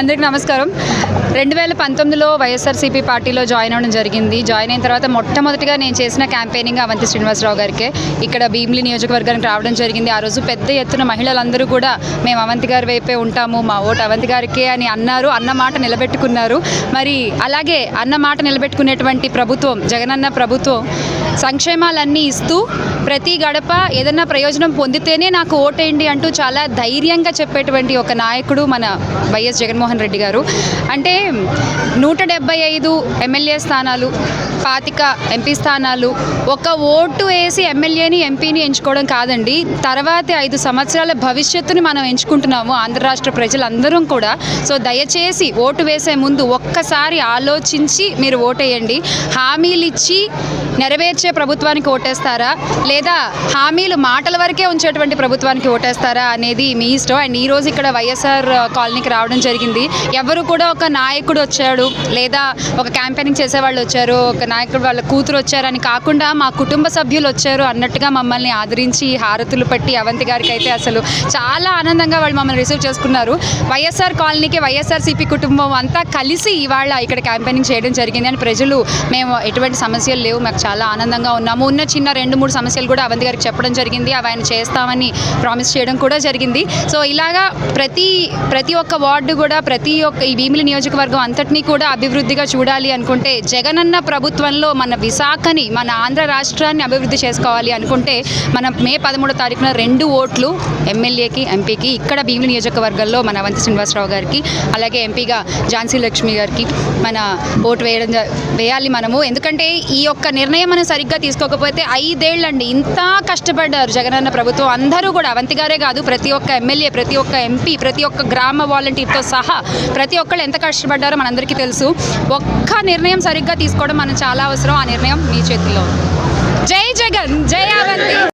అందరికీ నమస్కారం. 2019లో వైఎస్ఆర్సీపీ పార్టీలో జాయిన్ అవ్వడం జరిగింది. జాయిన్ అయిన తర్వాత మొట్టమొదటిగా నేను చేసిన క్యాంపెయినింగ్ అవంతి శ్రీనివాసరావు గారికే ఇక్కడ భీమిలి నియోజకవర్గానికి రావడం జరిగింది. ఆ రోజు పెద్ద ఎత్తున మహిళలందరూ కూడా మేము అవంతి గారి వైపే ఉంటాము, మా ఓటు అవంతి గారికే అని అన్నారు. అన్న మాట నిలబెట్టుకున్నారు. మరి అలాగే అన్న మాట నిలబెట్టుకునేటువంటి ప్రభుత్వం, జగనన్న ప్రభుత్వం సంక్షేమాలన్నీ ఇస్తూ ప్రతి గడప ఏదన్నా ప్రయోజనం పొందితేనే నాకు ఓటేయండి అంటూ చాలా ధైర్యంగా చెప్పేటువంటి ఒక నాయకుడు మన వైఎస్ జగన్మోహన్ రెడ్డి గారు. అంటే 175 ఎమ్మెల్యే స్థానాలు, 25 ఎంపీ స్థానాలు, ఒక ఓటు వేసి ఎమ్మెల్యేని ఎంపీని ఎంచుకోవడం కాదండి, తర్వాతి 5 సంవత్సరాల భవిష్యత్తుని మనం ఎంచుకుంటున్నాము ఆంధ్ర రాష్ట్ర ప్రజలందరం కూడా. సో దయచేసి ఓటు వేసే ముందు ఒక్కసారి ఆలోచించి మీరు ఓటేయండి. హామీలు ఇచ్చి నెరవేర్చే ప్రభుత్వానికి ఓటేస్తారా, లేదా హామీలు మాటల వరకే ఉంచేటువంటి ప్రభుత్వానికి ఓటేస్తారా అనేది మీ ఇష్టం. అండ్ ఈరోజు ఇక్కడ వైఎస్ఆర్ కాలనీకి రావడం జరిగింది. ఎవరు కూడా ఒక నాయకుడు వచ్చాడు, లేదా ఒక క్యాంపెయినింగ్ చేసేవాళ్ళు వచ్చారు, ఒక నాయకుడు వాళ్ళ కూతురు వచ్చారని కాకుండా మా కుటుంబ సభ్యులు వచ్చారు అన్నట్టుగా మమ్మల్ని ఆదరించి హారతులు పట్టి అవంతి గారికి అయితే అసలు చాలా ఆనందంగా వాళ్ళు మమ్మల్ని రిసీవ్ చేసుకున్నారు. వైఎస్ఆర్ కాలనీకి వైఎస్ఆర్సీపీ కుటుంబం అంతా కలిసి ఇవాళ ఇక్కడ క్యాంపెయినింగ్ చేయడం జరిగింది. అని ప్రజలు మేము ఎటువంటి సమస్యలు లేవు, మాకు చాలా ఆనందంగా ఉన్నాము, ఉన్న చిన్న 2-3 సమస్యలు కూడా అవంతి గారికి చెప్పడం జరిగింది, అవి ఆయన చేస్తామని ప్రామిస్ చేయడం కూడా జరిగింది. సో ఇలాగా ప్రతి ఒక్క వార్డు కూడా, ప్రతి ఒక్క ఈ భీమిలి నియోజకవర్గం అంతటినీ కూడా అభివృద్ధిగా చూడాలి అనుకుంటే, జగనన్న ప్రభుత్వంలో మన విశాఖని, మన ఆంధ్ర రాష్ట్రాన్ని అభివృద్ధి చేసుకోవాలి అనుకుంటే మనం మే 13వ తారీఖున 2 ఓట్లు ఎమ్మెల్యేకి, ఎంపీకి ఇక్కడ భీమిలి నియోజకవర్గంలో మన అవంతి శ్రీనివాసరావు గారికి, అలాగే ఎంపీగా ఝాన్సీ లక్ష్మి గారికి మన ఓటు వేయాలి మనము. ఎందుకంటే ఈ యొక్క నిర్ణయం మనం సరిగ్గా తీసుకోకపోతే 5 ఏళ్ళండి ఇంత కష్టపడ్డారు జగనన్న ప్రభుత్వం. అందరూ కూడా అవంతి గారే కాదు, ప్రతి ఒక్క ఎమ్మెల్యే, ప్రతి ఒక్క ఎంపీ, ప్రతి ఒక్క గ్రామ వాలంటీర్తో సహా ప్రతి ఒక్కళ్ళు ఎంత కష్టపడ్డారో మనందరికీ తెలుసు. ఒక్క నిర్ణయం సరిగ్గా తీసుకోవడం మనం చాలా అవసరం. ఆ నిర్ణయం మీ చేతిలో. జై జగన్, జై అవంతి.